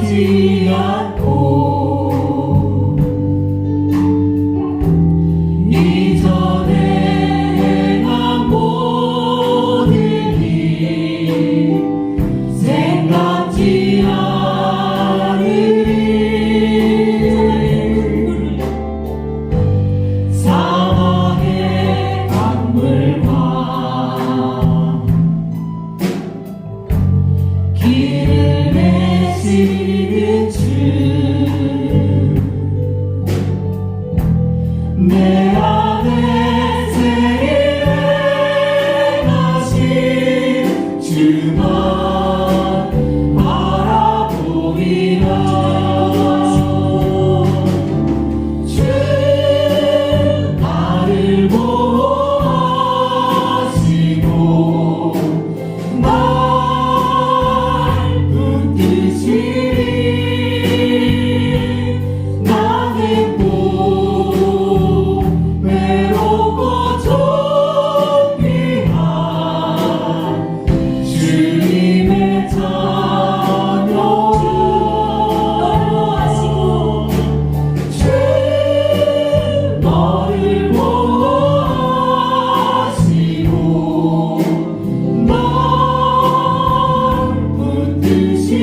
변하지 않고 이전에 행한 모든 일 생각지 않으리. 사망의 강물과 길을 내시는 주, 내 안에 새 일을 하신 주만 바라보리라. 주 나를 보호하시고 날 붙드시리. 나는 또 외롭고 존귀한 주님의 자녀. 주 너를 보호하시고 날 붙드시리.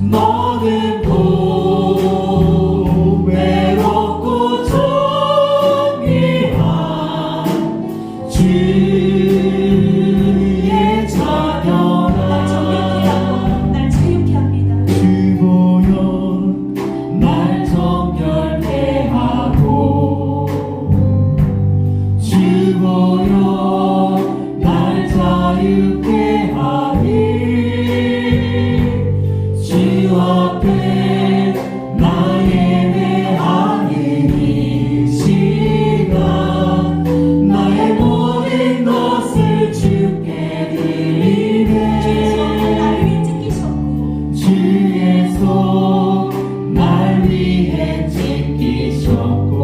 너는 또 외롭고 존귀한 주의 자녀라. 날 자유케 합니다. 주 보여 날 정결케 하고 주 보여 날 자유케 하리. 주 앞에 나 예배하는 이 시간 나의 모든 것을 주께 드리네. 주의 손 나를 위해 찢기셨고 주의 손 날 위해 찢기셨고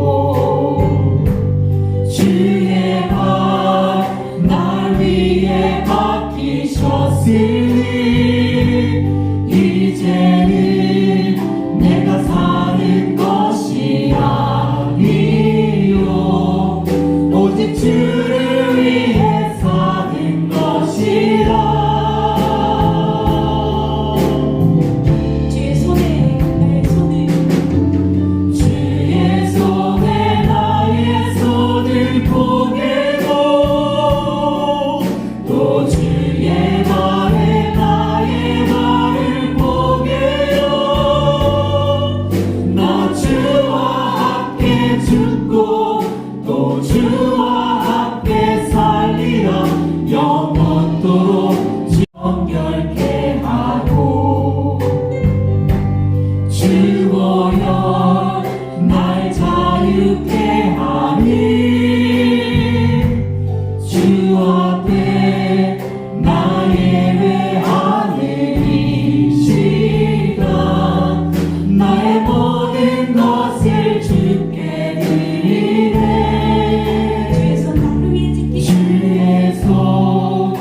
주의 발 날 위해 박히셨으니 이제는 내가 사는 것이 아니요 오직 주를 위해 사는 것이라. 주의 손에 나의 손을 주의 손에 나의 손을 보내고 또 주의 발에 나의 발을 보게요. 나 주와 함께 죽고 또 주와 함께 살리라. 영원토록 정결케 하고 주 보여 날 자유케 하니. 주 앞에 나 예배하는 이 시간 나의 모든 것을 주께 드리네. 주의 손 나를 위해 찢기셨고 주의 손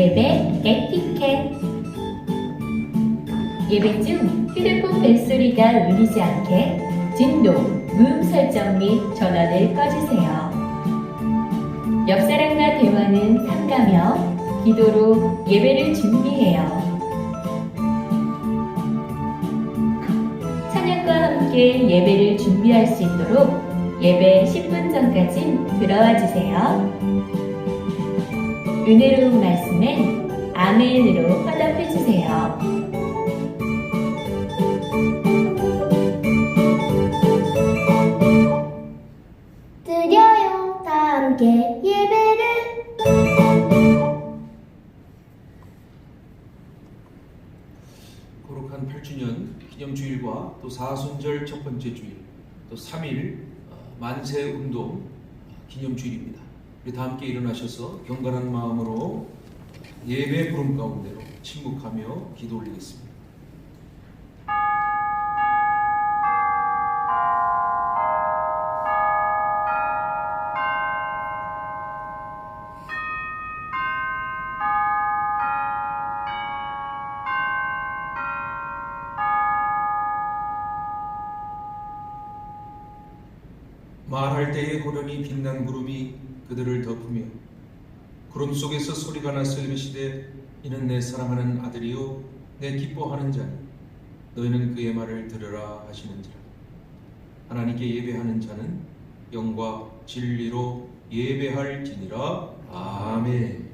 예배 에티켓. 예배 중 휴대폰 벨소리가 울리지 않게 진동, 무음 설정 및 전원을 꺼주세요. 옆 사람과 대화는 삼가며 기도로 예배를 준비해요. 찬양과 함께 예배를 준비할 수 있도록 예배 10분 전까지 들어와 주세요. 은혜로운 말씀은 아멘으로 화답해 주세요. 드려요 다 함께 예배를. 거룩한 8주년 기념주일과 또 사순절 첫 번째 주일, 또 3일 만세 운동 기념주일입니다. 우리 다 함께 일어나셔서 경건한 마음으로 예배 부름 가운데로 침묵하며 기도 올리겠습니다. 말할 때에 호련히 빛난 구름이 그들을 덮으며 구름 속에서 소리가 나서 이르시되 이는 내 사랑하는 아들이요 내 기뻐하는 자니 너희는 그의 말을 들으라 하시는지라. 하나님께 예배하는 자는 영과 진리로 예배할지니라. 아멘.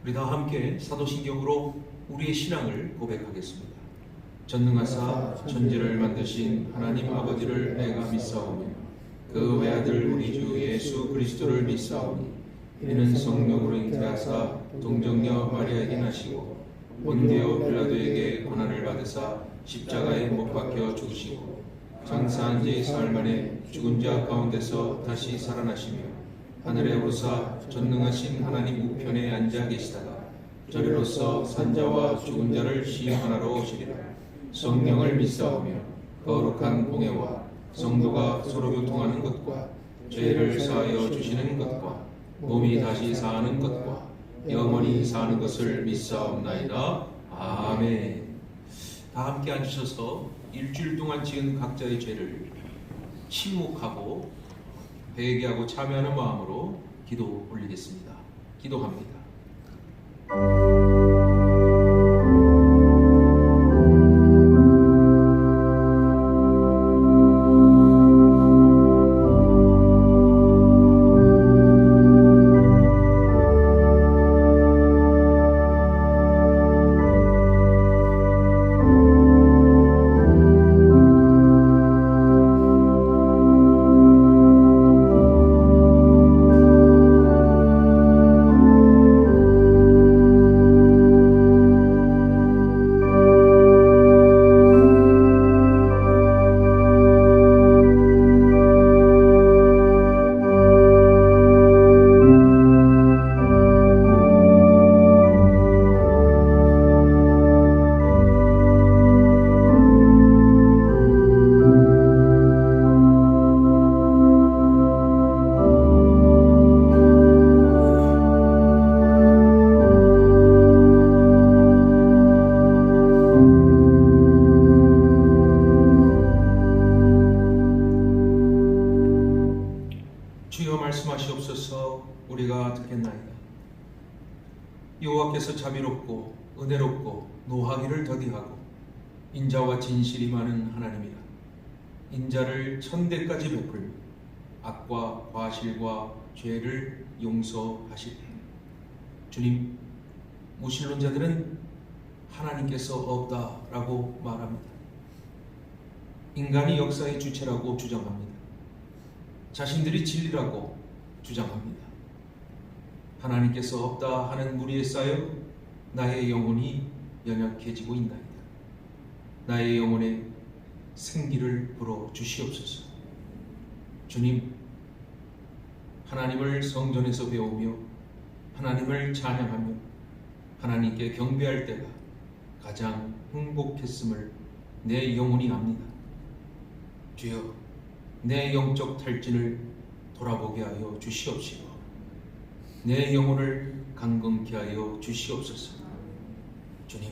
우리 다 함께 사도신경으로 우리의 신앙을 고백하겠습니다. 전능하사 천지를 만드신 하나님 아버지를 내가 믿사오며 그 외아들 우리 주 예수 그리스도를 믿사오니 이는 성령으로 잉태하사 동정녀 마리아에게 나시고 본디오 빌라도에게 고난을 받으사 십자가에 못 박혀 죽으시고 장사한 지 사흘 만에 죽은 자 가운데서 다시 살아나시며 하늘에 오르사 전능하신 하나님 우편에 앉아 계시다가 저리로서 산자와 죽은 자를 시험하러 오시리라. 성령을 믿사오며 거룩한 공예와 성도가 서로 교통하는 것과 죄를 사하여 주시는 것과 몸이 다시 사는 것과 영원히 사는 것을 믿사옵나이다. 아멘. 다 함께 앉으셔서 일주일 동안 지은 각자의 죄를 침묵하고 회개하고 참여하는 마음으로 기도 올리겠습니다. 기도합니다. 말씀하시옵소서. 우리가 듣겠나이다. 여호와께서 자비롭고 은혜롭고 노하기를 더디하고 인자와 진실이 많은 하나님이라. 인자를 천대까지 베풀며 악과 과실과 죄를 용서하시리. 주님, 무신론자들은 하나님께서 없다라고 말합니다. 인간이 역사의 주체라고 주장합니다. 자신들이 진리라고 주장합니다. 하나님께서 없다 하는 무리에 쌓여 나의 영혼이 연약해지고 있나이다. 나의 영혼에 생기를 불어 주시옵소서. 주님, 하나님을 성전에서 배우며 하나님을 찬양하며 하나님께 경배할 때가 가장 행복했음을 내 영혼이 압니다. 주여, 내 영적 탈진을 돌아보게 하여 주시옵시고 내 영혼을 강건케 하여 주시옵소서. 주님,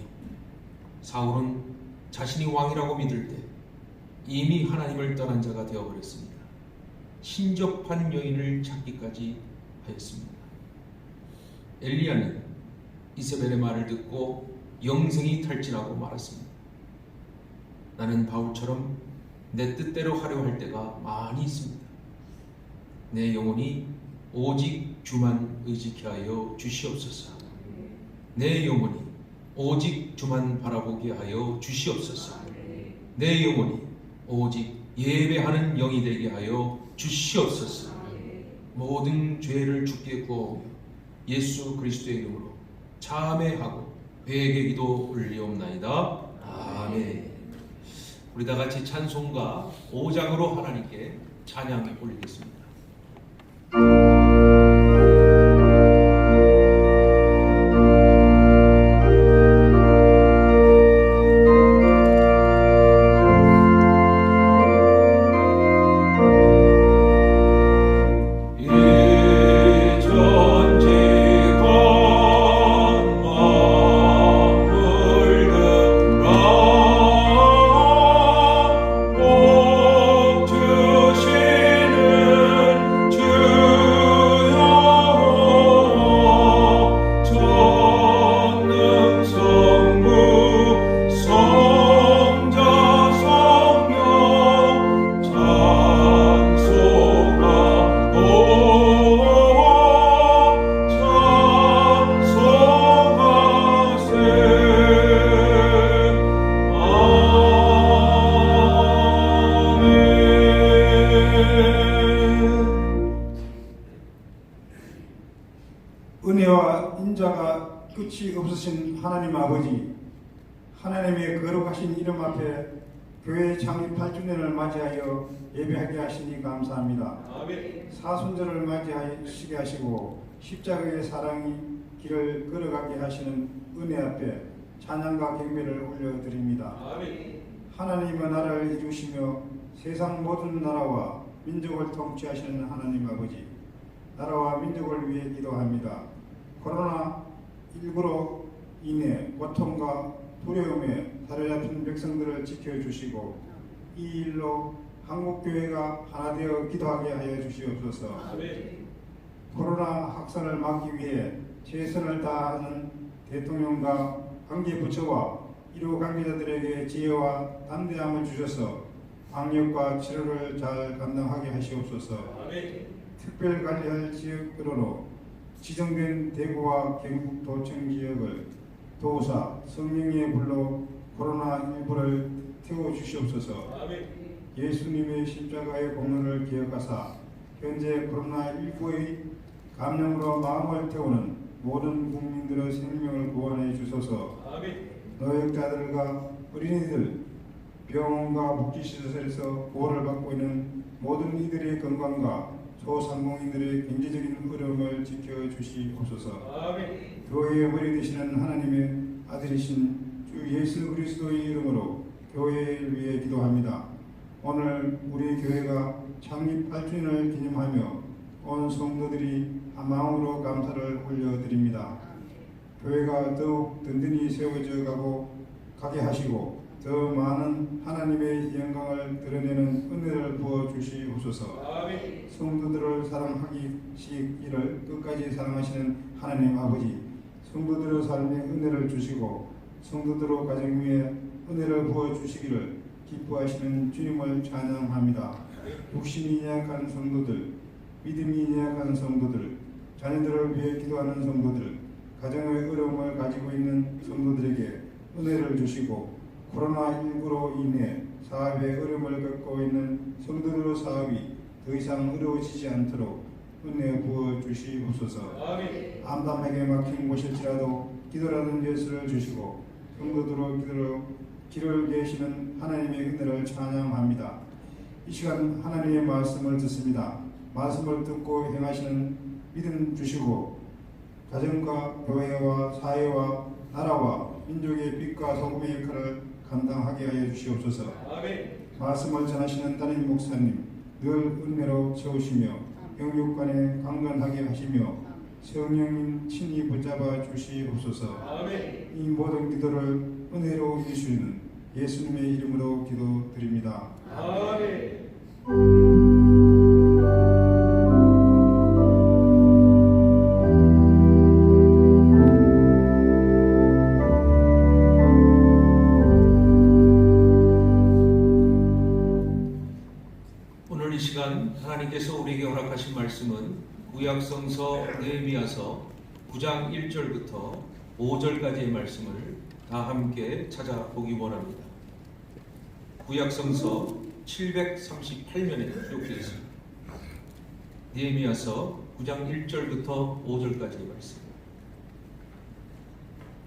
사울은 자신이 왕이라고 믿을 때 이미 하나님을 떠난 자가 되어버렸습니다. 신접한 여인을 찾기까지 하였습니다. 엘리야는 이세벨의 말을 듣고 영생이 탈진하고 말았습니다. 나는 바울처럼 내 뜻대로 하려 할 때가 많이 있습니다. 내 영혼이 오직 주만 의지케 하여 주시옵소서. 내 영혼이 오직 주만 바라보게 하여 주시옵소서. 내 영혼이 오직 예배하는 영이 되게 하여 주시옵소서. 모든 죄를 주께 구하오며 예수 그리스도의 이름으로 참회하고 회개 기도 올리옵나이다. 아멘. 우리 다 같이 찬송가 5장으로 하나님께 찬양 올리겠습니다. 은혜와 인자가 끝이 없으신 하나님 아버지, 하나님의 거룩하신 이름 앞에 교회 창립 8주년을 맞이하여 예배하게 하시니 감사합니다. 아멘. 사순절을 맞이하시게 하시고 십자가의 사랑이 길을 걸어가게 하시는 은혜 앞에 찬양과 경배를 올려드립니다. 아멘. 하나님의 나라를 이루시며 세상 모든 나라와 민족을 통치하시는 하나님 아버지, 나라와 민족을 위해 기도합니다. 코로나19로 인해 고통과 두려움에 사로잡힌 백성들을 지켜주시고 이 일로 한국교회가 하나 되어 기도하게 하여 주시옵소서. 아멘. 코로나 확산을 막기 위해 최선을 다하는 대통령과 관계부처와 의료 관계자들에게 지혜와 담대함을 주셔서 방역과 치료를 잘 감당하게 하시옵소서. 아멘. 특별 관리할 지역으로 지정된 대구와 경북 도청 지역을 도사 성령의 불로 코로나19를 태워주시옵소서. 아멘. 예수님의 십자가의 공로를 기억하사 현재 코로나19의 감염으로 마음을 태우는 모든 국민들의 생명을 구원해 주소서. 아멘. 노약자들과 어린이들, 병원과 복지시설에서 보호를 받고 있는 모든 이들의 건강과 소상공인들의 경제적인 어려움을 지켜주시옵소서. 아멘. 교회의 머리 되시는 하나님의 아들이신 주 예수 그리스도의 이름으로 교회를 위해 기도합니다. 오늘 우리 교회가 창립 8주년을 기념하며 온 성도들이 한 마음으로 감사를 올려드립니다. 교회가 더욱 든든히 세워져 가게 하시고 더 많은 하나님의 영광을 드러내는 은혜를 부어주시옵소서. 아멘. 성도들을 사랑하시기를 끝까지 사랑하시는 하나님 아버지, 성도들의 삶에 은혜를 주시고 성도들의 가정 위에 은혜를 부어주시기를 기뻐하시는 주님을 찬양합니다. 육신이 연약한 성도들, 믿음이 연약한 성도들, 자녀들을 위해 기도하는 성도들, 가정의 어려움을 가지고 있는 성도들에게 은혜를 주시고 코로나19로 인해 사업에 어려움을 겪고 있는 성도들의 사업이 더 이상 어려워지지 않도록 은혜 부어주시옵소서. 아멘. 암담하게 막힌 곳일지라도 기도라는 예수를 주시고 성도들의 길을 계시는 하나님의 은혜를 찬양합니다. 이 시간 하나님의 말씀을 듣습니다. 말씀을 듣고 행하시는 믿음 주시고 가정과 교회와 사회와 나라와 민족의 빛과 소금의 역할을 감당하게 하여 주시옵소서. 아멘. 말씀을 전하시는 담임 목사님 늘 은혜로 채우시며 영육간에 강건하게 하시며 성령님 친히 붙잡아 주시옵소서. 이 모든 기도를 은혜로 이루시는 예수님의 이름으로 기도드립니다. 오늘 이 시간 하나님께서 우리에게 허락하신 말씀은 구약성서 느헤미야서 9장 1절부터 5절까지의 말씀을 다 함께 찾아보기 원합니다. 구약성서 738면에 기록되어 있습니다. 느헤미야서 9장 1절부터 5절까지의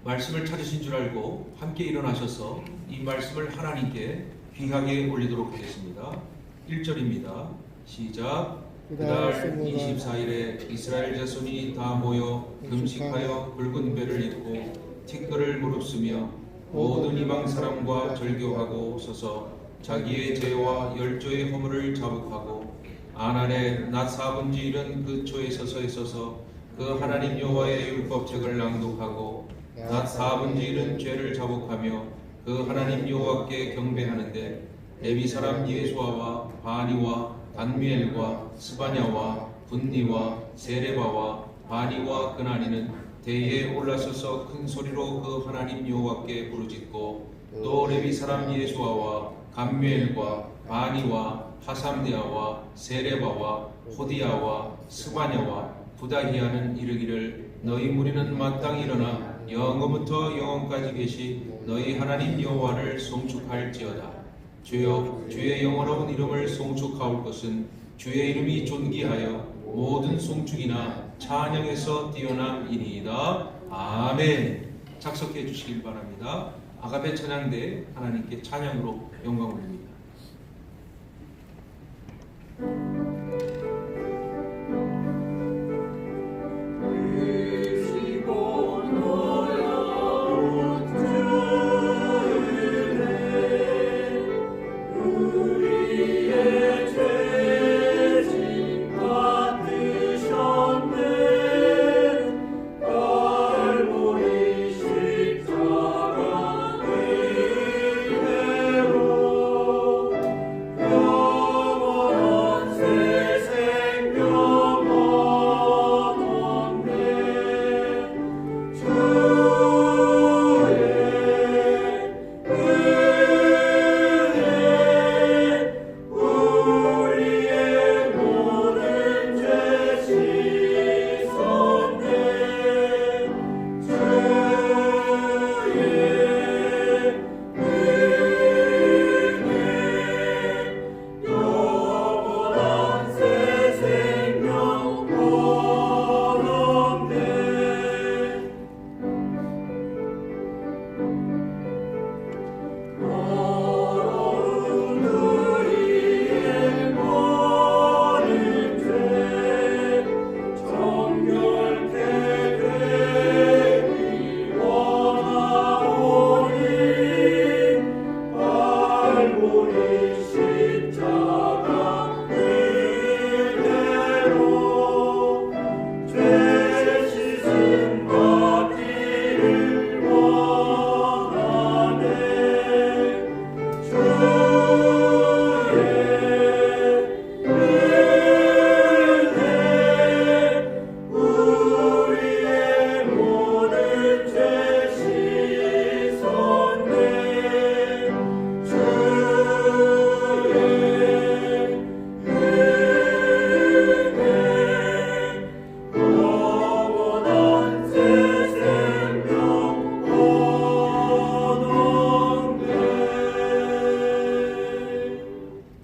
말씀을 찾으신 줄 알고 함께 일어나셔서 이 말씀을 하나님께 귀하게 올리도록 하겠습니다. 1절입니다. 시작. 그달 24일에 이스라엘 자손이 다 모여 금식하여 붉은 배를 입고 티끌을 무릅쓰며 모든 이방 사람과 절교하고 서서 자기의 죄와 열조의 허물을 자복하고 아날의 낮 4분지일은 그 초에 서서 그 하나님 여호와의 율법책을 낭독하고 낮 4분지일은 죄를 자복하며 그 하나님 여호와께 경배하는데 레위 사람 예수아와 바니와 단미엘과 스바냐와 분니와 세레바와 바니와 그나니는 대에 올라서서 큰 소리로 그 하나님 여호와께 부르짖고 또 레위 사람 예수아와 감미엘과 바니와 하삼디아와 세레바와 호디아와 스바냐와 부다히아는 이르기를 너희 무리는 마땅히 일어나 영원부터 영원까지 계시 너희 하나님 여호와를 송축할지어다. 주여 주의 영원로운 이름을 송축하올 것은 주의 이름이 존귀하여 모든 송축이나 찬양에서 뛰어남이니이다. 아멘. 작석해 주시길 바랍니다. 아가페 찬양대 하나님께 찬양으로 영광 올립니다.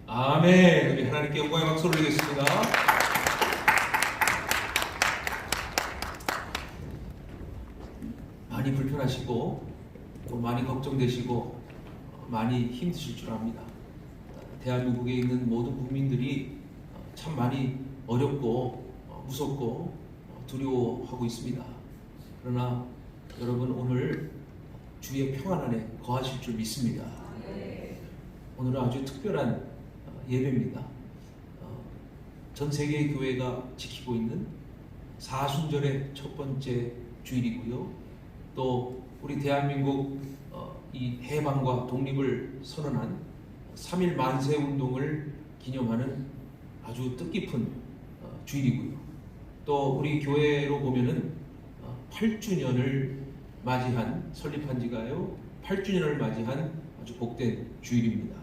아멘. 우리 하나님께 영광의 박수 올리겠습니다. 많이 불편하시고 또 많이 걱정되시고 많이 힘드실 줄 압니다. 대한민국에 있는 모든 국민들이 참 많이 어렵고 무섭고 두려워하고 있습니다. 그러나 여러분 오늘 주의 평안 안에 거하실 줄 믿습니다. 오늘은 아주 특별한 예배입니다. 전 세계의 교회가 지키고 있는 사순절의 첫 번째 주일이고요. 또 우리 대한민국 이 해방과 독립을 선언한 3.1 만세 운동을 기념하는 아주 뜻깊은 주일이고요. 또 우리 교회로 보면은 8주년을 맞이한, 설립한 지가요 8주년을 맞이한 아주 복된 주일입니다.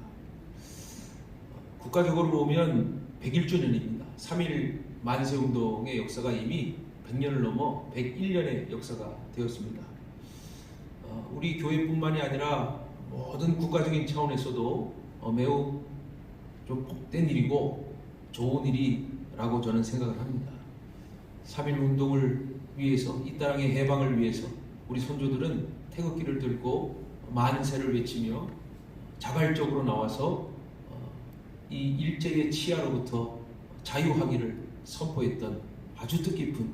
국가적으로 보면 101주년입니다. 3.1 만세 운동의 역사가 이미 100년을 넘어 101년의 역사가 되었습니다. 우리 교회뿐만이 아니라 모든 국가적인 차원에서도 매우 좀 복된 일이고 좋은 일이라고 저는 생각을 합니다. 3.1 운동을 위해서, 이 땅의 해방을 위해서 우리 선조들은 태극기를 들고 만세를 외치며 자발적으로 나와서 이 일제의 치하로부터 자유하기를 선포했던 아주 뜻깊은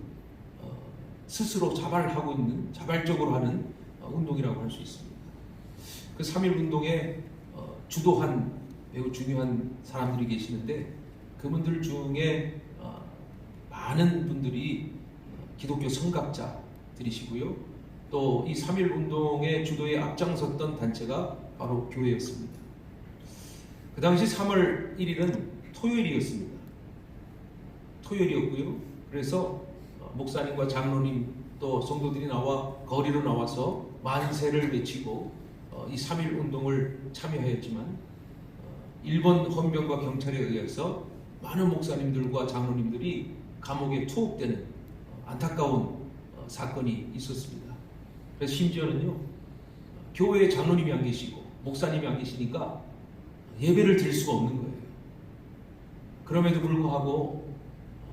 스스로 자발하고 있는, 자발적으로 하는 운동이라고 할 수 있습니다. 그 3.1 운동에 주도한 매우 중요한 사람들이 계시는데 그분들 중에 많은 분들이 기독교 성각자들이시고요. 또 이 3.1 운동의 주도에 앞장섰던 단체가 바로 교회였습니다. 그 당시 3월 1일은 토요일이었습니다. 토요일이었고요. 그래서 목사님과 장로님 또 성도들이 나와 거리로 나와서 만세를 외치고 이 3.1 운동을 참여하였지만 일본 헌병과 경찰에 의해서 많은 목사님들과 장로님들이 감옥에 투옥되는 안타까운 사건이 있었습니다. 그래서 심지어는요, 교회에 장로님이 안 계시고 목사님이 안 계시니까 예배를 드릴 수가 없는 거예요. 그럼에도 불구하고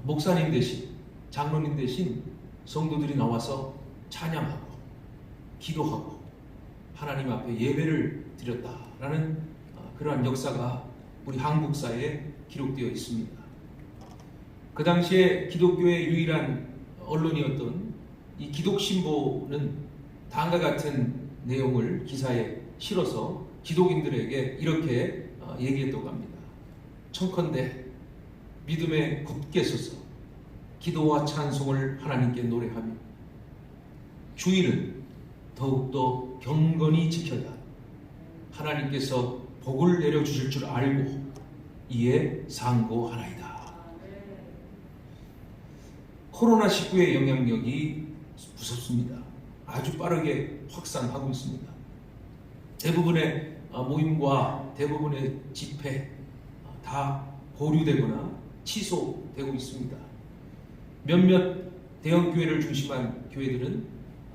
목사님 대신, 장로님 대신 성도들이 나와서 찬양하고 기도하고 하나님 앞에 예배를 드렸다라는 그러한 역사가 우리 한국사에 기록되어 있습니다. 그 당시에 기독교의 유일한 언론이었던 이 기독신보는 다음과 같은 내용을 기사에 실어서 기독인들에게 이렇게 얘기했다고 합니다. 청컨대 믿음에 굳게 서서 기도와 찬송을 하나님께 노래하며 주일은 더욱더 경건히 지켜야 하나님께서 복을 내려주실 줄 알고 이에 상고하나이다. 코로나19의 영향력이 무섭습니다. 아주 빠르게 확산하고 있습니다. 대부분의 모임과 대부분의 집회 다 보류되거나 취소되고 있습니다. 몇몇 대형 교회를 중심한 교회들은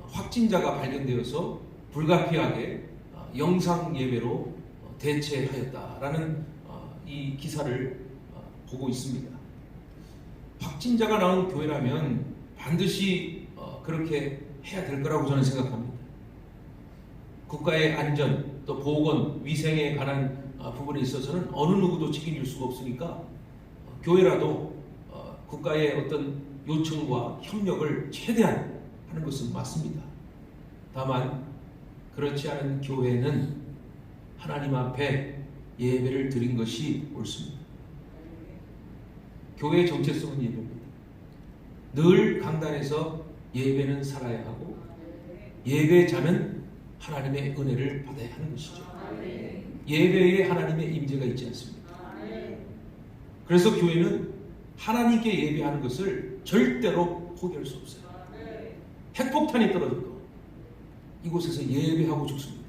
확진자가 발견되어서 불가피하게 영상 예배로 대체하였다라는 이 기사를 보고 있습니다. 확진자가 나온 교회라면 반드시 그렇게 해야 될 거라고 저는 생각합니다. 국가의 안전, 또 보건, 위생에 관한 부분에 있어서는 어느 누구도 책임질 수가 없으니까 교회라도 국가의 어떤 요청과 협력을 최대한 하는 것은 맞습니다. 다만 그렇지 않은 교회는 하나님 앞에 예배를 드린 것이 옳습니다. 교회의 정체성은 예배입니다. 늘 강단에서 예배는 살아야 하고 예배자는 하나님의 은혜를 받아야 하는 것이죠. 예배에 하나님의 임재가 있지 않습니까? 그래서 교회는 하나님께 예배하는 것을 절대로 포기할 수 없어요. 핵폭탄이 떨어져도 이곳에서 예배하고 죽습니다.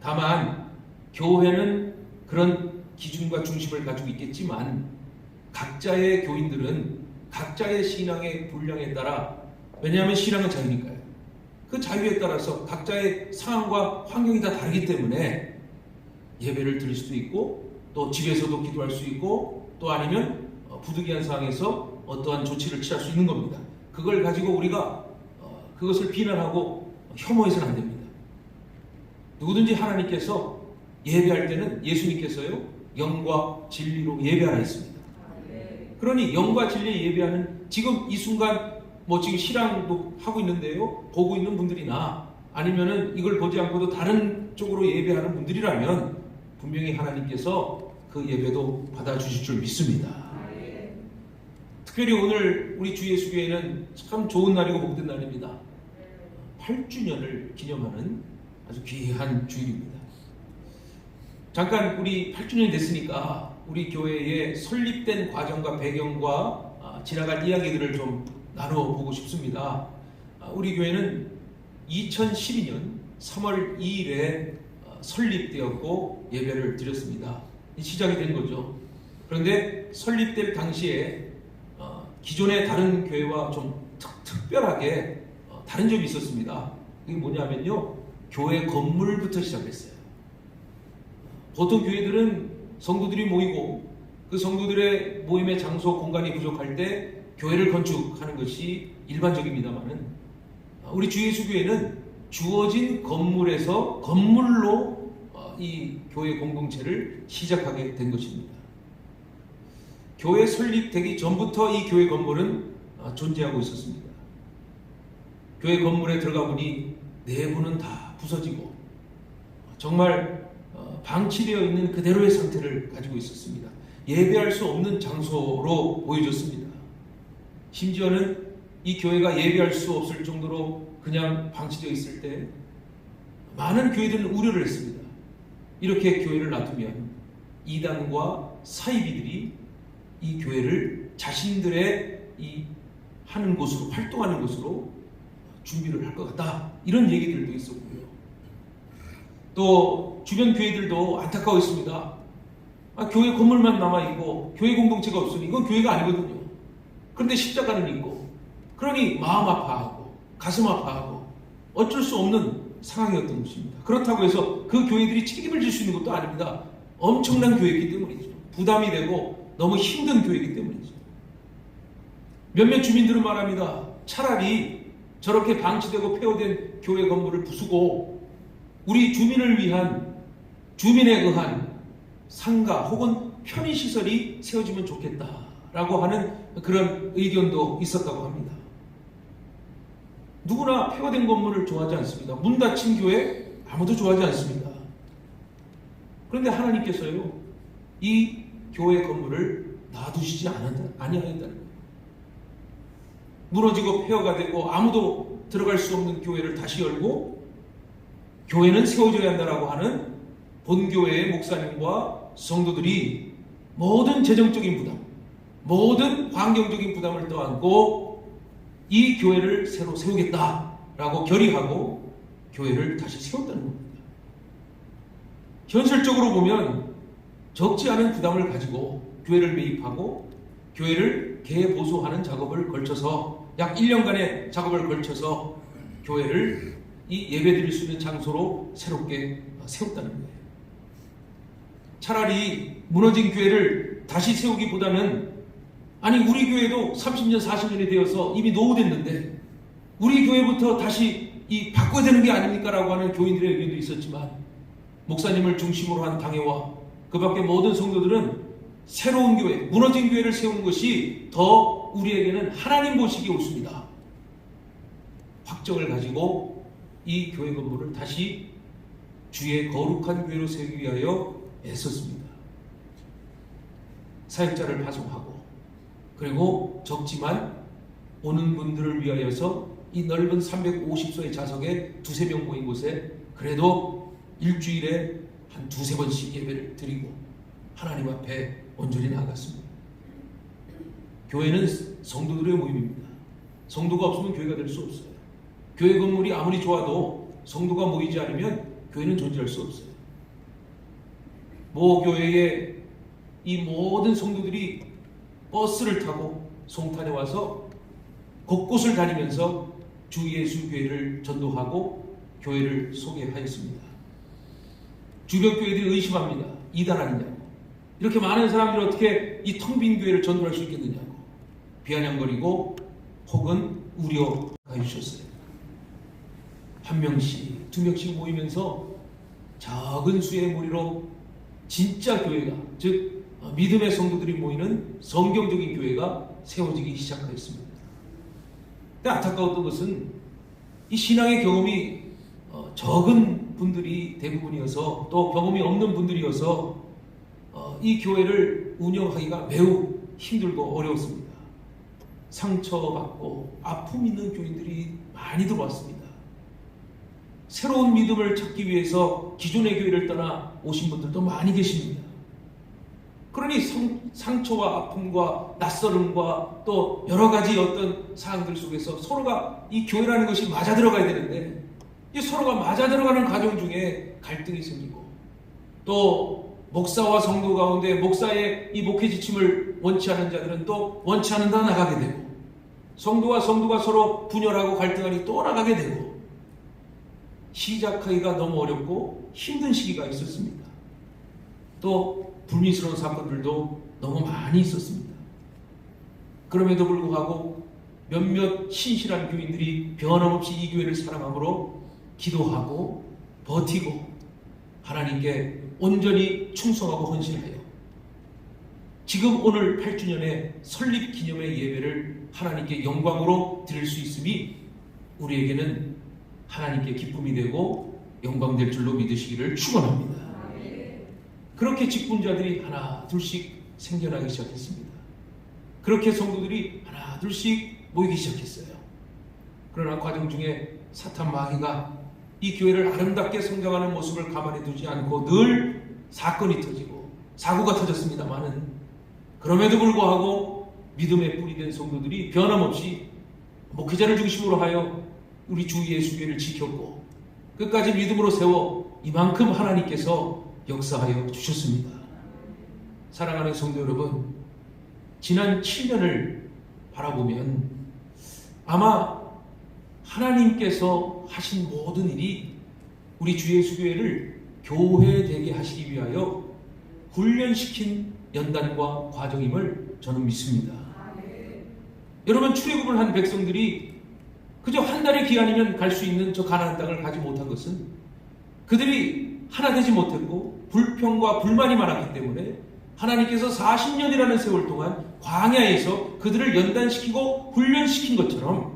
다만 교회는 그런 기준과 중심을 가지고 있겠지만 각자의 교인들은 각자의 신앙의 분량에 따라, 왜냐하면 신앙은 자유니까요. 그 자유에 따라서 각자의 상황과 환경이 다 다르기 때문에 예배를 드릴 수도 있고 또 집에서도 기도할 수 있고 또 아니면 부득이한 상황에서 어떠한 조치를 취할 수 있는 겁니다. 그걸 가지고 우리가 그것을 비난하고 혐오해서는 안 됩니다. 누구든지 하나님께서 예배할 때는 예수님께서요 영과 진리로 예배하라 했습니다. 그러니 영과 진리에 예배하는 지금 이 순간 지금 실황도 하고 있는데요, 보고 있는 분들이나 아니면은 이걸 보지 않고도 다른 쪽으로 예배하는 분들이라면 분명히 하나님께서 그 예배도 받아주실 줄 믿습니다. 특별히 오늘 우리 주 예수교회는 참 좋은 날이고 복된 날입니다. 8주년을 기념하는 아주 귀한 주일입니다. 잠깐 우리 8주년이 됐으니까 우리 교회의 설립된 과정과 배경과 지나간 이야기들을 좀 나눠보고 싶습니다. 우리 교회는 2012년 3월 2일에 설립되었고 예배를 드렸습니다. 시작이 된 거죠. 그런데 설립될 당시에 기존의 다른 교회와 좀 특별하게 다른 점이 있었습니다. 이게 뭐냐면요, 교회 건물부터 시작했어요. 보통 교회들은 성도들이 모이고 그 성도들의 모임의 장소 공간이 부족할 때 교회를 건축하는 것이 일반적입니다만은, 우리 주 예수교회는 주어진 건물에서 건물로 이 교회 공동체를 시작하게 된 것입니다. 교회 설립되기 전부터 이 교회 건물은 존재하고 있었습니다. 교회 건물에 들어가 보니 내부는 다 부서지고 정말 방치되어 있는 그대로의 상태를 가지고 있었습니다. 예배할 수 없는 장소로 보여졌습니다. 심지어는 이 교회가 예배할 수 없을 정도로 그냥 방치되어 있을 때 많은 교회들은 우려를 했습니다. 이렇게 교회를 놔두면 이단과 사이비들이 이 교회를 자신들의 이 하는 곳으로, 활동하는 곳으로 준비를 할 것 같다, 이런 얘기들도 있었고요. 또 주변 교회들도 안타까워했습니다. 교회 건물만 남아있고 교회 공동체가 없으니 이건 교회가 아니거든요. 그런데 십자가는 있고, 그러니 마음 아파하고 가슴 아파하고 어쩔 수 없는 상황이었던 것입니다. 그렇다고 해서 그 교회들이 책임을 질 수 있는 것도 아닙니다. 엄청난 교회이기 때문이죠. 부담이 되고 너무 힘든 교회이기 때문이죠. 몇몇 주민들은 말합니다. 차라리 저렇게 방치되고 폐허된 교회 건물을 부수고 우리 주민을 위한, 주민에 의한 상가 혹은 편의시설이 세워지면 좋겠다라고 하는 그런 의견도 있었다고 합니다. 누구나 폐허된 건물을 좋아하지 않습니다. 문 닫힌 교회 아무도 좋아하지 않습니다. 그런데 하나님께서요, 이 교회 건물을 놔두시지 아니하였다는 거예요. 무너지고 폐허가 되고 아무도 들어갈 수 없는 교회를 다시 열고 교회는 세워져야 한다라고 하는 본교회의 목사님과 성도들이 모든 재정적인 부담, 모든 환경적인 부담을 떠안고 이 교회를 새로 세우겠다라고 결의하고 교회를 다시 세웠다는 겁니다. 현실적으로 보면 적지 않은 부담을 가지고 교회를 매입하고 교회를 개보수하는 작업을 걸쳐서 약 1년간의 작업을 걸쳐서 교회를 이 예배드릴 수 있는 장소로 새롭게 세웠다는 거예요. 차라리 무너진 교회를 다시 세우기보다는, 아니 우리 교회도 30년 40년이 되어서 이미 노후됐는데 우리 교회부터 다시 바꿔야 되는 게 아닙니까? 라고 하는 교인들의 의견도 있었지만, 목사님을 중심으로 한 당회와 그 밖에 모든 성도들은 새로운 교회, 무너진 교회를 세우는 것이 더 우리에게는 하나님 보시기에 옳습니다. 확정을 가지고 이 교회 건물을 다시 주의 거룩한 교회로 세우기 위하여 애썼습니다. 사역자를 파송하고, 그리고 적지만 오는 분들을 위하여서 이 넓은 350소의 좌석에 2-3명 모인 곳에 그래도 일주일에 한 2-3번씩 예배를 드리고 하나님 앞에 온전히 나아갔습니다. 교회는 성도들의 모임입니다. 성도가 없으면 교회가 될 수 없어요. 교회 건물이 아무리 좋아도 성도가 모이지 않으면 교회는 존재할 수 없어요. 모 교회의 이 모든 성도들이 버스를 타고 송탄에 와서 곳곳을 다니면서 주 예수 교회를 전도하고 교회를 소개하였습니다. 주변 교회들이 의심합니다. 이단 아니냐고. 이렇게 많은 사람들이 어떻게 이 텅 빈 교회를 전도할 수 있겠느냐고 비아냥거리고 혹은 우려가 주셨어요. 1명씩 2명씩 모이면서 작은 수의 무리로 진짜 교회가, 즉 믿음의 성도들이 모이는 성경적인 교회가 세워지기 시작하였습니다. 근데 안타까웠던 것은 이 신앙의 경험이 적은 분들이 대부분이어서, 또 경험이 없는 분들이어서 이 교회를 운영하기가 매우 힘들고 어려웠습니다. 상처받고 아픔 있는 교인들이 많이 들어왔습니다. 새로운 믿음을 찾기 위해서 기존의 교회를 떠나 오신 분들도 많이 계십니다. 그러니 상처와 아픔과 낯설음과 또 여러 가지 어떤 사항들 속에서 서로가 이 교회라는 것이 맞아 들어가야 되는데, 이 서로가 맞아 들어가는 과정 중에 갈등이 생기고, 또 목사와 성도 가운데 목사의 이 목회 지침을 원치 않은 자들은 또 원치 않은 데 나가게 되고, 성도와 성도가 서로 분열하고 갈등하니 또 나가게 되고, 시작하기가 너무 어렵고 힘든 시기가 있었습니다. 또 불미스러운 사건들도 너무 많이 있었습니다. 그럼에도 불구하고 몇몇 신실한 교인들이 변함없이 이 교회를 사랑함으로 기도하고 버티고 하나님께 온전히 충성하고 헌신하여 지금 오늘 8주년의 설립 기념의 예배를 하나님께 영광으로 드릴 수 있음이 우리에게는 하나님께 기쁨이 되고 영광 될 줄로 믿으시기를 축원합니다. 그렇게 직분자들이 하나 둘씩 생겨나기 시작했습니다. 그렇게 성도들이 하나 둘씩 모이기 시작했어요. 그러나 과정 중에 사탄 마귀가 이 교회를 아름답게 성장하는 모습을 가만히 두지 않고 늘 사건이 터지고 사고가 터졌습니다만은, 그럼에도 불구하고 믿음의 뿌리된 성도들이 변함없이 목회자를 중심으로 하여 우리 주 예수교회를 지켰고 끝까지 믿음으로 세워 이만큼 하나님께서 역사하여 주셨습니다. 사랑하는 성도 여러분, 지난 7년을 바라보면 아마 하나님께서 하신 모든 일이 우리 주 예수교회를 교회되게 하시기 위하여 훈련시킨 연단과 과정임을 저는 믿습니다. 여러분, 출애굽을 한 백성들이 그저 한 달의 기한이면 갈 수 있는 저 가나안 땅을 가지 못한 것은 그들이 하나 되지 못했고 불평과 불만이 많았기 때문에 하나님께서 40년이라는 세월 동안 광야에서 그들을 연단시키고 훈련시킨 것처럼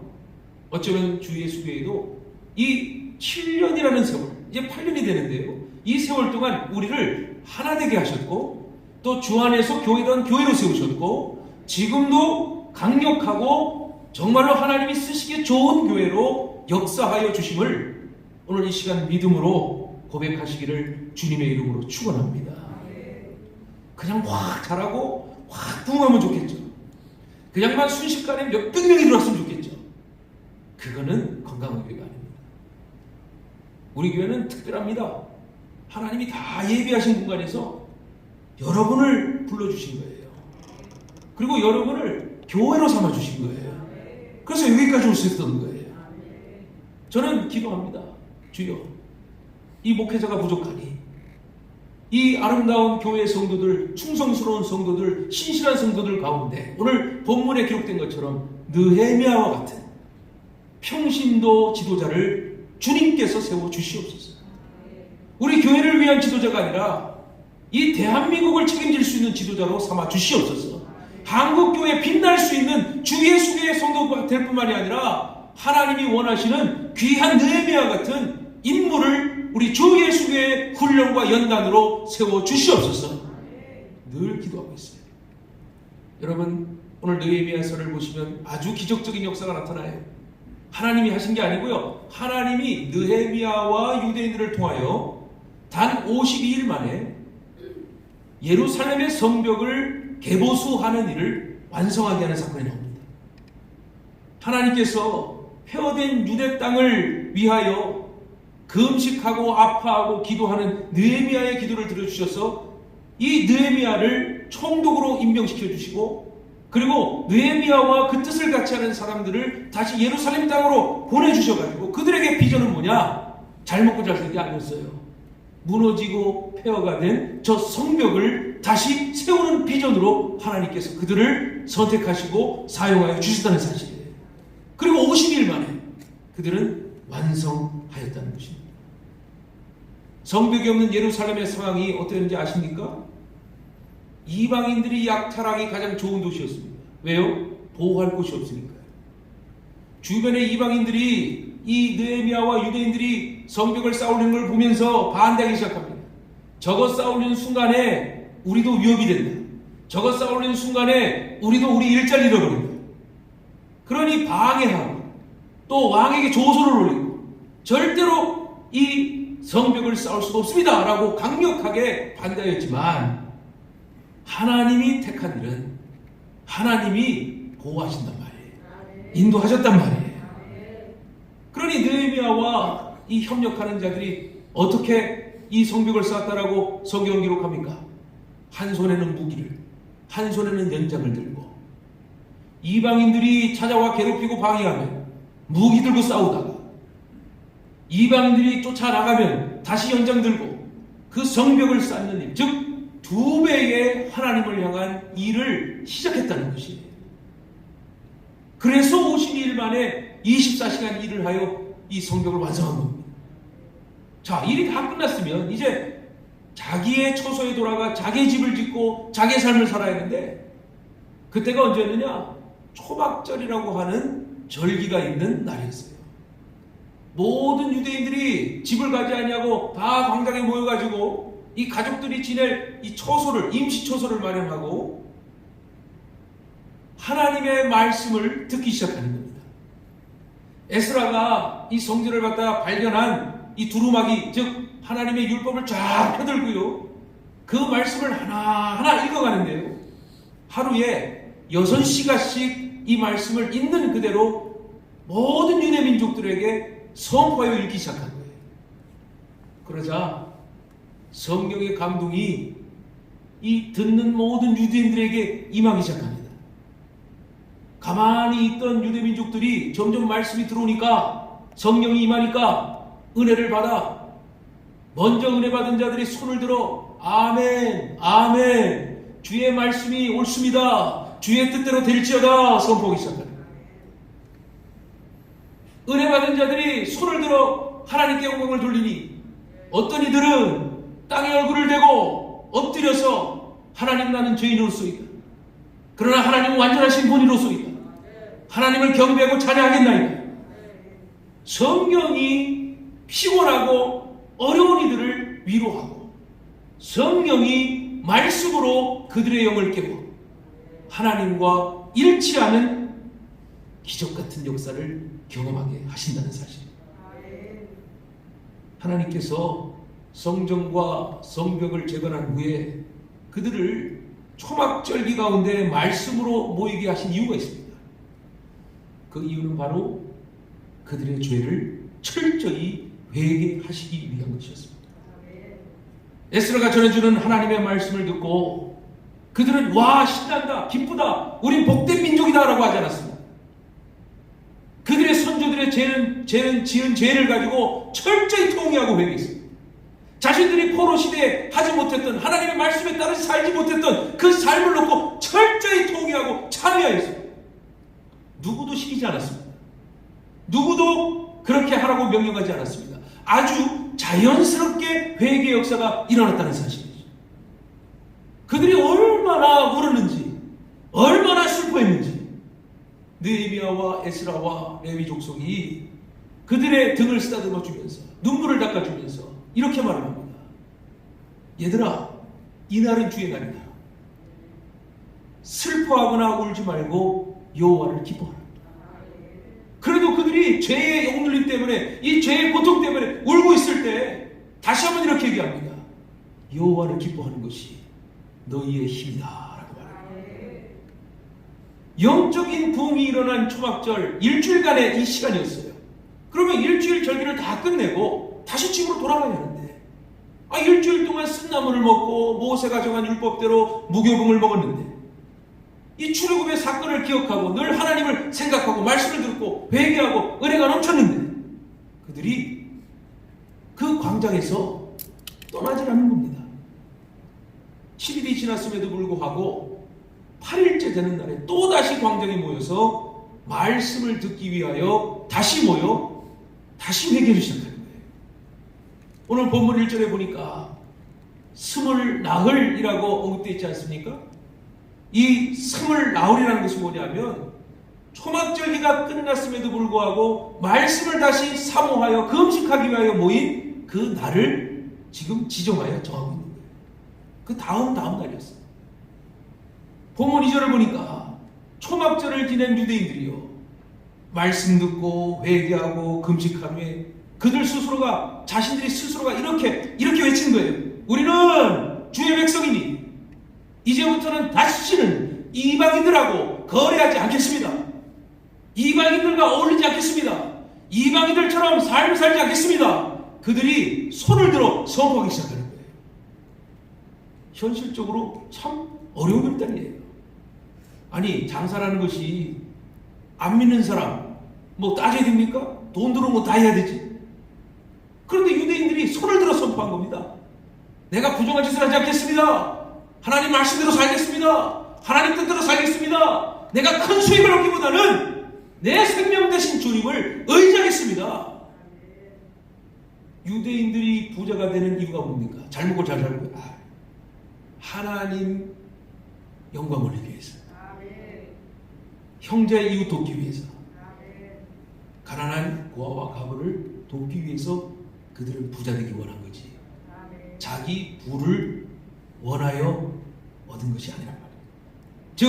어쩌면 주 예수교회도 이 7년이라는 세월, 이제 8년이 되는데요, 이 세월 동안 우리를 하나 되게 하셨고 또 주 안에서 교회던 교회로 세우셨고 지금도 강력하고 정말로 하나님이 쓰시기에 좋은 교회로 역사하여 주심을 오늘 이 시간 믿음으로 고백하시기를 주님의 이름으로 축원합니다. 그냥 확 잘하고 확 부흥하면 좋겠죠. 그냥만 순식간에 몇백 명이 들어왔으면 좋겠죠. 그거는 건강한 교회가 아닙니다. 우리 교회는 특별합니다. 하나님이 다 예비하신 공간에서 여러분을 불러주신 거예요. 그리고 여러분을 교회로 삼아주신 거예요. 그래서 여기까지 올 수 있었던 거예요. 저는 기도합니다. 주여, 이 목회자가 부족하니 이 아름다운 교회 성도들, 충성스러운 성도들, 신실한 성도들 가운데 오늘 본문에 기록된 것처럼 느헤미야와 같은 평신도 지도자를 주님께서 세워 주시옵소서. 우리 교회를 위한 지도자가 아니라 이 대한민국을 책임질 수 있는 지도자로 삼아 주시옵소서. 한국교회에 빛날 수 있는 주 예수교회 성도가 될 뿐만이 아니라 하나님이 원하시는 귀한 느헤미야 같은 인물을 우리 주 예수교회 훈련과 연단으로 세워 주시옵소서. 늘 기도하고 있어요. 여러분, 오늘 느헤미야서를 보시면 아주 기적적인 역사가 나타나요. 하나님이 하신 게 아니고요, 하나님이 느헤미야와 유대인들을 통하여 단 52일 만에 예루살렘의 성벽을 개보수하는 일을 완성하게 하는 사건이 나옵니다. 하나님께서 폐허된 유대 땅을 위하여 금식하고 아파하고 기도하는 느헤미야의 기도를 들어주셔서 이 느헤미야를 총독으로 임명시켜 주시고, 그리고 느헤미야와 그 뜻을 같이 하는 사람들을 다시 예루살렘 땅으로 보내주셔가지고 그들에게 비전은 뭐냐? 잘 먹고 잘 살기 아니었어요. 무너지고 폐허가 된 저 성벽을 다시 세우는 비전으로 하나님께서 그들을 선택하시고 사용하여 주셨다는 사실이에요. 그리고 50일 만에 그들은 완성하였다는 것입니다. 성벽이 없는 예루살렘의 상황이 어땠는지 아십니까? 이방인들이 약탈하기 가장 좋은 도시였습니다. 왜요? 보호할 곳이 없으니까요. 주변의 이방인들이 이 느헤미야와 유대인들이 성벽을 쌓으려는 걸 보면서 반대하기 시작합니다. 저거 쌓으려는 순간에 우리도 위협이 된다. 저거 쌓으려는 순간에 우리도 우리 일자리 잃어버린다. 그러니 방해하고 또 왕에게 조소를 올리고 절대로 이 성벽을 쌓을 수가 없습니다 라고 강력하게 반대하였지만 하나님이 택한 일은 하나님이 보호하신단 말이에요. 인도하셨단 말이에요. 그러니 느헤미야와 이 협력하는 자들이 어떻게 이 성벽을 쌓았다라고 성경 기록합니까? 한 손에는 무기를, 한 손에는 연장을 들고 이방인들이 찾아와 괴롭히고 방해하면 무기 들고 싸우다가 이방인들이 쫓아나가면 다시 연장 들고 그 성벽을 쌓는 일, 즉 2배의 하나님을 향한 일을 시작했다는 것이에요. 그래서 52일 만에 24시간 일을 하여 이 성벽을 완성한 겁니다. 자, 일이 다 끝났으면 이제 자기의 처소에 돌아가 자기의 집을 짓고 자기의 삶을 살아야 하는데 그때가 언제였느냐? 초막절이라고 하는 절기가 있는 날이었어요. 모든 유대인들이 집을 가지 아니하고 다 광장에 모여가지고 이 가족들이 지낼 이 처소를, 임시 처소를 마련하고 하나님의 말씀을 듣기 시작하는 겁니다. 에스라가 이 성전을 갖다 발견한 이 두루마기, 즉 하나님의 율법을 쫙 펴들고요, 그 말씀을 하나하나 읽어가는데요, 하루에 6시간씩 이 말씀을 있는 그대로 모든 유대 민족들에게 선포하여 읽기 시작한 거예요. 그러자 성경의 감동이 이 듣는 모든 유대인들에게 임하기 시작합니다. 가만히 있던 유대 민족들이 점점 말씀이 들어오니까, 성령이 임하니까 은혜를 받아 먼저 은혜 받은 자들이 손을 들어 아멘, 아멘, 주의 말씀이 옳습니다, 주의 뜻대로 될지어다 선포하기 시작합니다. 은혜 받은 자들이 손을 들어 하나님께 영광을 돌리니 어떤 이들은 땅에 얼굴을 대고 엎드려서 하나님, 나는 죄인으로소이다, 그러나 하나님은 완전하신 분이로소이다, 하나님을 경배하고 찬양하겠나이다. 성경이 피곤하고 어려운 이들을 위로하고 성령이 말씀으로 그들의 영을 깨워 하나님과 일치하는 기적같은 역사를 경험하게 하신다는 사실. 하나님께서 성전과 성벽을 재건한 후에 그들을 초막절기 가운데 말씀으로 모이게 하신 이유가 있습니다. 그 이유는 바로 그들의 죄를 철저히 회개하시기 위한 것이었습니다. 에스라가 전해주는 하나님의 말씀을 듣고 그들은 와, 신난다, 기쁘다, 우린 복된 민족이다 라고 하지 않았습니다. 그들의 선조들의 죄는 지은 죄를 가지고 철저히 통회하고 회개했습니다. 자신들이 포로 시대에 하지 못했던, 하나님의 말씀에 따라 살지 못했던 그 삶을 놓고 철저히 통회하고 참여했습니다. 누구도 시키지 않았습니다. 누구도 그렇게 하라고 명령하지 않았습니다. 아주 자연스럽게 회개 역사가 일어났다는 사실이죠. 그들이 얼마나 울었는지, 얼마나 슬퍼했는지 느헤미야와 에스라와 레위 족속이 그들의 등을 쓰다듬어 주면서 눈물을 닦아주면서 이렇게 말을 합니다. 얘들아, 이날은 주의 날이다. 슬퍼하거나 울지 말고 여호와를 기뻐하라. 그래도 그들이 죄의 억눌림 때문에, 이 죄의 고통 때문에 울고 있을 때 다시 한번 이렇게 얘기합니다. 여호와를 기뻐하는 것이 너희의 힘이다 라고 말합니다. 영적인 부흥이 일어난 초막절 일주일간의 이 시간이었어요. 그러면 일주일 절기를 다 끝내고 다시 집으로 돌아가야 하는데, 일주일 동안 쓴나물을 먹고 모세가 정한 율법대로 무교봉을 먹었는데, 이 출애굽의 사건을 기억하고 늘 하나님을 생각하고 말씀을 듣고 회개하고 은혜가 넘쳤는데 그들이 그 광장에서 떠나질 않는 겁니다. 7일이 지났음에도 불구하고 8일째 되는 날에 또다시 광장에 모여서 말씀을 듣기 위하여 다시 모여 다시 회개를 시작하는 거예요. 오늘 본문 1절에 보니까 스물 나흘이라고 언급되어 있지 않습니까? 이 스물 나흘이라는 것이 뭐냐면 초막절기가 끝났음에도 불구하고 말씀을 다시 사모하여 금식하기 위하여 모인 그 날을 지금 지정하여 정하고 있는 거예요. 그 다음 날이었어요. 본문 2절을 보니까 초막절을 지낸 유대인들이요, 말씀 듣고 회개하고 금식한 후에 그들 스스로가 자신들이 스스로가 이렇게 외치는 거예요. 우리는 주의 백성이니 이제부터는 다시는 이방인들하고 거래하지 않겠습니다. 이방인들과 어울리지 않겠습니다. 이방인들처럼 삶을 살지 않겠습니다. 그들이 손을 들어 선포하기 시작하는 거예요. 현실적으로 참 어려운 일단이에요. 아니, 장사라는 것이 안 믿는 사람 뭐 따져야 됩니까? 돈 들어온 거 다 해야 되지. 그런데 유대인들이 손을 들어 선포한 겁니다. 내가 부정한 짓을 하지 않겠습니다. 하나님 말씀대로 살겠습니다. 하나님 뜻대로 살겠습니다. 내가 큰 수익을 얻기보다는 내 생명 대신 주님을 의지하겠습니다. 유대인들이 부자가 되는 이유가 뭡니까? 잘 먹고 잘 살고 하나님 영광 올리기 위해서, 형제 이웃 돕기 위해서, 가난한 고아와 과부를 돕기 위해서 그들은 부자 되기 원한 거지. 자기 부를 원하여 얻은 것이 아니란 말이에요. 즉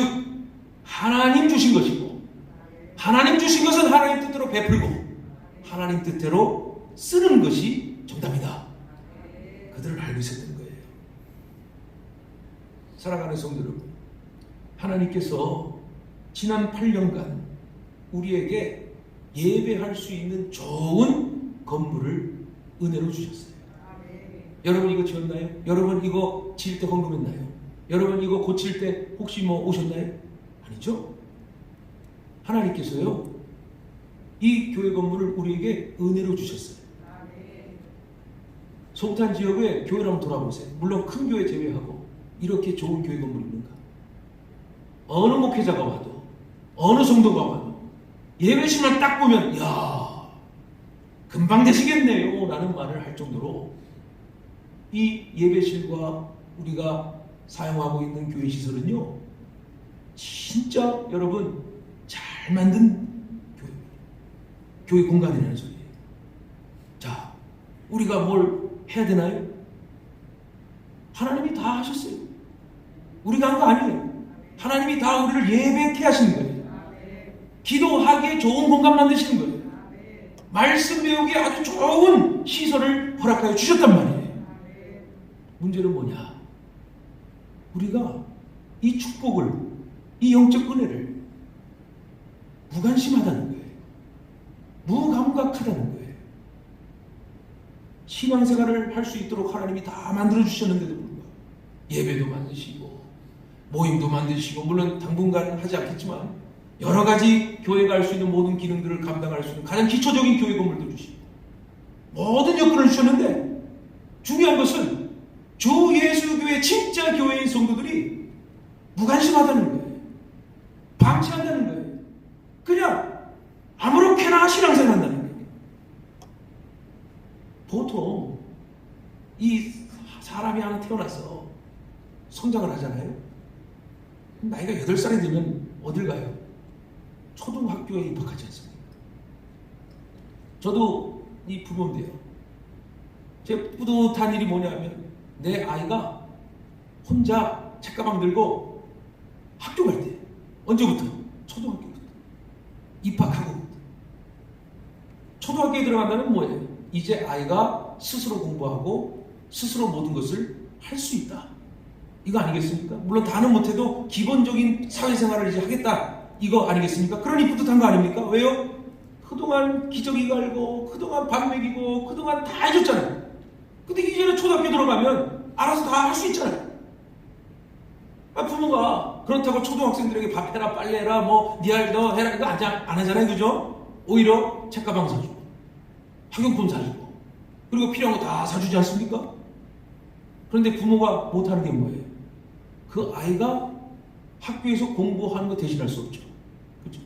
하나님 주신 것이고, 하나님 주신 것은 하나님 뜻대로 베풀고 하나님 뜻대로 쓰는 것이 정답이다. 그들은 알고 있었던 거예요. 사랑하는 성도 여러분, 하나님께서 지난 8년간 우리에게 예배할 수 있는 좋은 건물을 은혜로 주셨어요. 여러분 이거 지었나요? 여러분 이거 지을 때 헌금했나요? 여러분 이거 고칠 때 혹시 뭐 오셨나요? 아니죠? 하나님께서요 이 교회 건물을 우리에게 은혜로 주셨어요. 송탄 지역에 교회를 한번 돌아보세요. 물론 큰 교회 제외하고 이렇게 좋은 교회 건물이 있는가? 어느 목회자가 와도 어느 성도가 와도 예배실만 딱 보면 야 금방 되시겠네요 라는 말을 할 정도로 이 예배실과 우리가 사용하고 있는 교회 시설은요 진짜 여러분 잘 만든 교회 공간이라는 소리예요. 자, 우리가 뭘 해야 되나요? 하나님이 다 하셨어요. 우리가 한 거 아니에요. 하나님이 다 우리를 예배케 하시는 거예요. 기도하기에 좋은 공간 만드시는 거예요. 말씀 배우기에 아주 좋은 시설을 허락하여 주셨단 말이에요. 문제는 뭐냐? 우리가 이 축복을, 이 영적 은혜를 무관심하다는 거예요. 무감각하다는 거예요. 신앙생활을 할 수 있도록 하나님이 다 만들어 주셨는데도 불구하고 예배도 만드시고 모임도 만드시고 물론 당분간 하지 않겠지만 여러 가지 교회가 할 수 있는 모든 기능들을 감당할 수 있는 가장 기초적인 교회 건물도 주시고 모든 여건을 주셨는데 중요한 것은 주 예수교회 진짜 교회인 성도들이 무관심하다는 거예요. 방치한다는 거예요. 그냥 아무렇게나 신앙생활 한다는 거예요. 보통 이 사람이 하나 태어나서 성장을 하잖아요. 나이가 8살이 되면 어딜 가요? 초등학교에 입학하지 않습니까? 저도 이 부모인데요. 제 뿌듯한 일이 뭐냐면 내 아이가 혼자 책가방 들고 학교 갈 때 언제부터? 초등학교부터 입학하고 초등학교에 들어간다면 뭐예요? 이제 아이가 스스로 공부하고 스스로 모든 것을 할 수 있다. 이거 아니겠습니까? 물론 다는 못해도 기본적인 사회생활을 이제 하겠다. 이거 아니겠습니까? 그러니 뿌듯한 거 아닙니까? 왜요? 그동안 기저귀 갈고 그동안 밥 먹이고 그동안 다 해줬잖아요. 근데 이제는 초등학교 들어가면 알아서 다 할 수 있잖아요. 부모가 그렇다고 초등학생들에게 밥 해라 빨래해라 뭐 니알 너 해라 이거 안 하잖아요. 그죠? 오히려 책가방 사주고 학용품 사주고 그리고 필요한 거 다 사주지 않습니까? 그런데 부모가 못하는 게 뭐예요? 그 아이가 학교에서 공부하는 거 대신할 수 없죠. 그렇죠?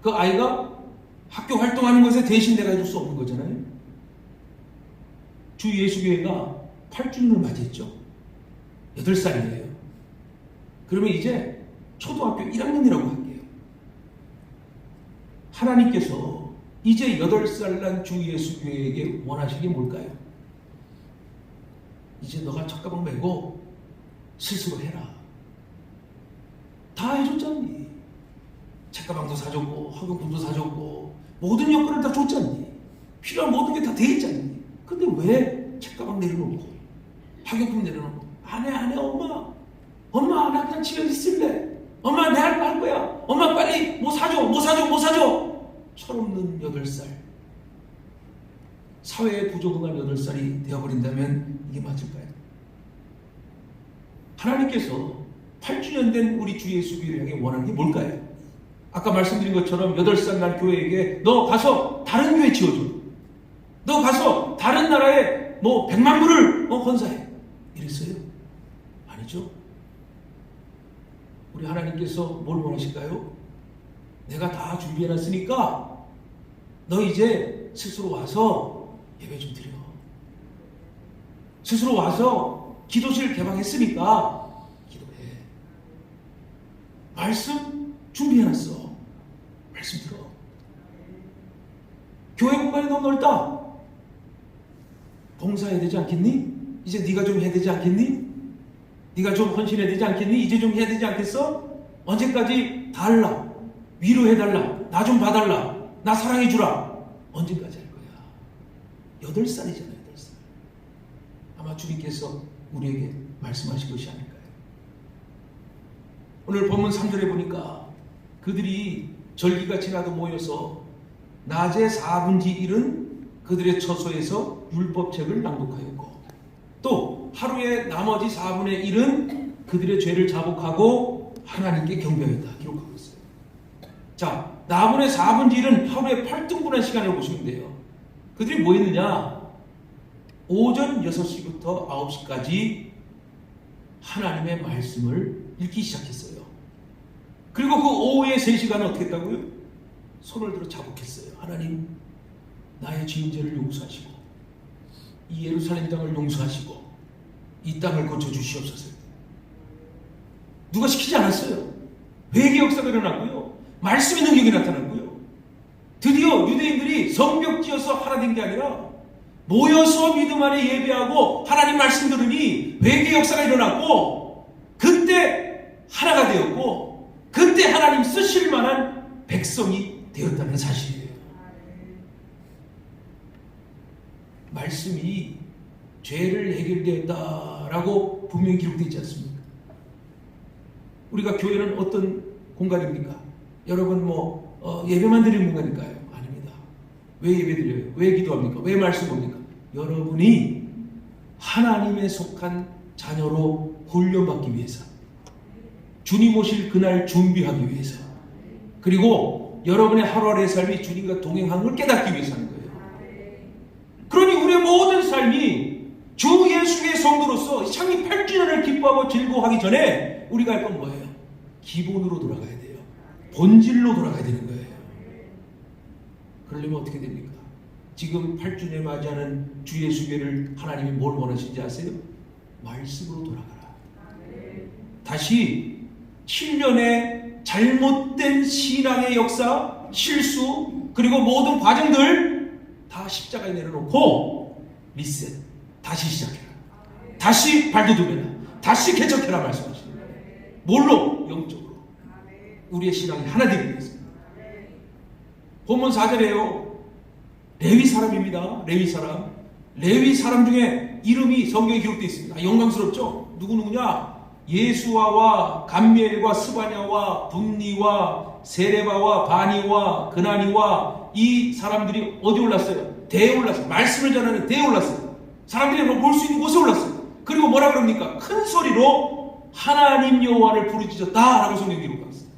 그 아이가 학교 활동하는 것에 대신 내가 해줄 수 없는 거잖아요. 주 예수교회가 8주년을 맞이했죠. 8살이에요. 그러면 이제 초등학교 1학년이라고 할게요. 하나님께서 이제 8살 난 주 예수교회에게 원하시는 게 뭘까요? 이제 너가 책가방 메고 스스로 해라. 다 해줬잖니. 책가방도 사줬고 학용품도 사줬고 모든 여건을 다 줬잖니. 필요한 모든 게 다 돼 있잖니. 근데 왜 책가방 내려놓고 학용품 내려놓고 안 해 엄마 나 그냥 집에 있을래. 엄마 내 할 거 할 거야. 엄마 빨리 뭐 사줘. 철없는 8살. 사회에 부적응한 8살이 되어버린다면 이게 맞을까요? 하나님께서 8주년 된 우리 주 예수를 향해 원하는 게 뭘까요? 아까 말씀드린 것처럼 8살 날 교회에게 너 가서 다른 교회 지어줘. 너 가서 다른 나라에 뭐 100만 불을 헌사해. 이랬어요? 아니죠. 우리 하나님께서 뭘 원하실까요? 내가 다 준비해놨으니까 너 이제 스스로 와서 예배 좀 드려. 스스로 와서 기도실 개방했으니까 기도해. 말씀 준비해놨어. 말씀 들어. 교회 공간이 너무 넓다. 봉사해야 되지 않겠니? 이제 네가 좀 해야 되지 않겠니? 네가 좀 헌신해야 되지 않겠니? 이제 좀 해야 되지 않겠어? 언제까지 달라? 위로해달라. 나 좀 봐달라. 나 사랑해주라. 언제까지 할 거야? 8살이잖아요. 8살. 아마 주님께서 우리에게 말씀하신 것이 아닐까요? 오늘 본문 3절에 보니까 그들이 절기가 지나도 모여서 낮에 4분지 1은 그들의 처소에서 율법책을 낭독하였고 또 하루에 나머지 4분의 1은 그들의 죄를 자복하고 하나님께 경배하였다 기록하고 있어요. 자, 나머지 4분의 1은 하루에 8등분의 시간을 보시면 돼요. 그들이 뭐 했느냐? 오전 6시부터 9시까지 하나님의 말씀을 읽기 시작했어요. 그리고 그 오후에 3시간은 어떻게 했다고요? 손을 들어 자복했어요. 하나님, 나의 죄인들을 용서하시고 이 예루살렘 땅을 용서하시고 이 땅을 고쳐주시옵소서. 누가 시키지 않았어요. 회개 역사가 일어났고요. 말씀의 능력이 나타났고요. 드디어 유대인들이 성벽 지어서 하나 된 게 아니라 모여서 믿음 안에 예배하고 하나님 말씀 들으니 회개 역사가 일어났고 그때 하나가 되었고 그때 하나님 쓰실 만한 백성이 되었다는 사실이에요. 말씀이 죄를 해결되었다라고 분명히 기록되어 있지 않습니까? 우리가 교회는 어떤 공간입니까? 여러분 예배만 드리는 공간일까요? 아닙니다. 왜 예배 드려요? 왜 기도합니까? 왜 말씀 봅니까? 여러분이 하나님에 속한 자녀로 훈련받기 위해서, 주님 오실 그날 준비하기 위해서, 그리고 여러분의 하루하루의 삶이 주님과 동행하는 걸 깨닫기 위해서 하는 거예요. 그러니 우리의 모든 삶이 주 예수의 성도로서 창립 8주년을 기뻐하고 즐거워하기 전에 우리가 할 건 뭐예요? 기본으로 돌아가야 돼요. 본질로 돌아가야 되는 거예요. 그러려면 어떻게 됩니까? 지금 8주년에 맞이하는 주 예수교회를 하나님이 뭘 원하시는지 아세요? 말씀으로 돌아가라. 다시 7년의 잘못된 신앙의 역사, 실수, 그리고 모든 과정들 다 십자가에 내려놓고 리셋, 다시 시작해라. 다시 발돋움해라. 다시 개척해라 말씀하시는 거예요. 뭘로? 영적으로. 우리의 신앙이 하나 되기 위해서. 본문 4절에요. 레위 사람입니다. 레위 사람. 레위 사람 중에 이름이 성경에 기록되어 있습니다. 영광스럽죠? 누구냐? 예수아와 감미엘과 스바냐와 분니와 세레바와 바니와 그나니와 이 사람들이 어디 올랐어요? 대에 올랐어요. 말씀을 전하는 대에 올랐어요. 사람들이 볼 수 있는 곳에 올랐어요. 그리고 뭐라 그럽니까? 큰 소리로 하나님 여호와를 부르짖었다라고 성경 기록하고 있어요.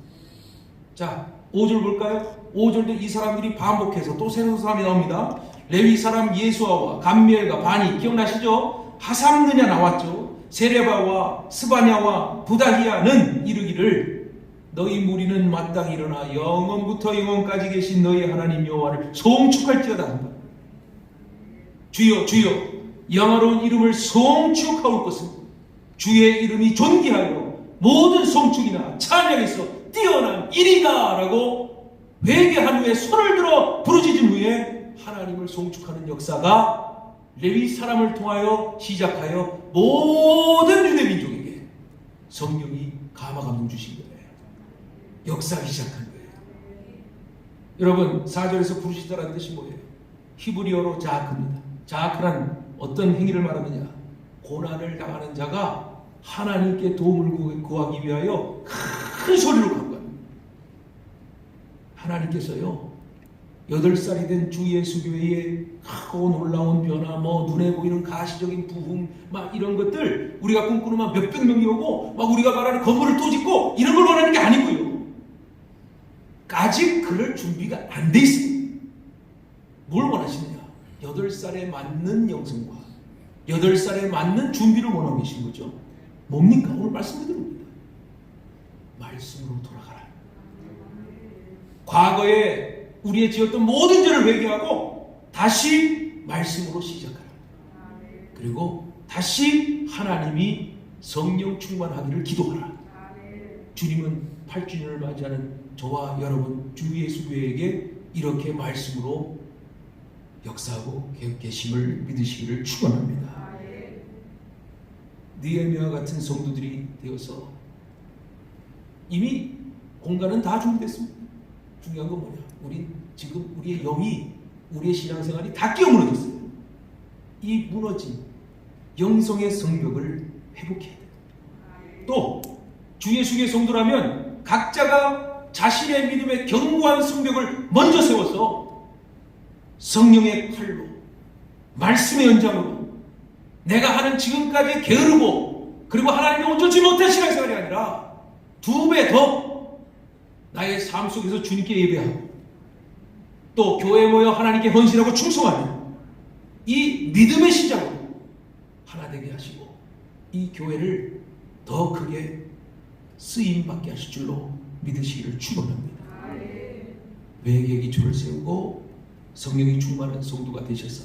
자, 5절 볼까요? 5절도 이 사람들이 반복해서 또 새로운 사람이 나옵니다. 레위 사람 예수아와 감미엘과 바니 기억나시죠? 하삼느냐 나왔죠. 세레바와 스바냐와 부다히야는 이르기를 너희 무리는 마땅히 일어나 영원부터 영원까지 계신 너희 하나님 여호와를 송축할지어다 한다. 주여 주여 영화로운 이름을 송축하올 것은 주의 이름이 존귀하여 모든 송축이나 찬양에서 뛰어난 일이다 라고 회개한 후에 손을 들어 부르짖은 후에 하나님을 송축하는 역사가 레위 사람을 통하여 시작하여 모든 유대 민족에게 성경이 감화 감동 주신 거예요. 역사하기 시작한 거예요. 여러분 4절에서 부르시다라는 뜻이 뭐예요? 히브리어로 자아크입니다. 자아크란 어떤 행위를 말하느냐? 고난을 당하는 자가 하나님께 도움을 구하기 위하여 큰 소리로 간구합니다. 하나님께서요 8살이 된 주 예수교회의 크고 놀라운 변화, 눈에 보이는 가시적인 부흥, 막 이런 것들 우리가 꿈꾸는 막 몇백 명이 오고 막 우리가 말하는 건물을 또 짓고 이런 걸 원하는 게 아니고요. 아직 그럴 준비가 안 돼 있어요. 뭘 원하시느냐? 8살에 맞는 영성과 8살에 맞는 준비를 원하고 계신 거죠. 뭡니까? 오늘 말씀 그대로입니다. 말씀으로 돌아가라. 과거에 우리의 지었던 모든 죄를 회개하고 다시 말씀으로 시작하라. 그리고 다시 하나님이 성령 충만하기를 기도하라. 주님은 8주년을 맞이하는 저와 여러분 주 예수교회에게 이렇게 말씀으로 역사하고 계심을 믿으시기를 축원합니다. 느헤미야 같은 성도들이 되어서 이미 공간은 다 준비됐습니다. 중요한 건 뭐냐? 우린 지금 우리의 영이, 우리의 신앙생활이 다 끼어무너졌어요. 이 무너진 영성의 성벽을 회복해야 돼요. 또 주 예수의 성도라면 각자가 자신의 믿음의 견고한 성벽을 먼저 세워서 성령의 칼로, 말씀의 연장으로 내가 하는 지금까지 게으르고 그리고 하나님이 온전치 못한 신앙생활이 아니라 2배 더 나의 삶 속에서 주님께 예배하고 또 교회에 모여 하나님께 헌신하고 충성하는 이 믿음의 시작으로 하나 되게 하시고 이 교회를 더 크게 쓰임받게 하실 줄로 믿으시기를 축원합니다. 회개의 기초를 세우고 성령이 충만한 성도가 되셔서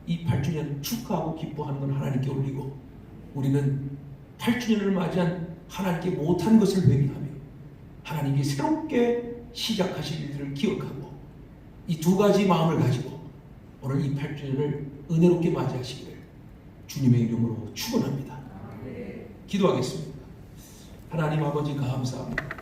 이 8주년 축하하고 기뻐하는 건 하나님께 올리고 우리는 8주년을 맞이한 하나님께 못한 것을 회개하며 하나님께 새롭게 시작하실 일들을 기억하고 이 2가지 마음을 가지고 오늘 이 8주년을 은혜롭게 맞이하시기를 주님의 이름으로 축원합니다. 기도하겠습니다. 하나님 아버지 감사합니다.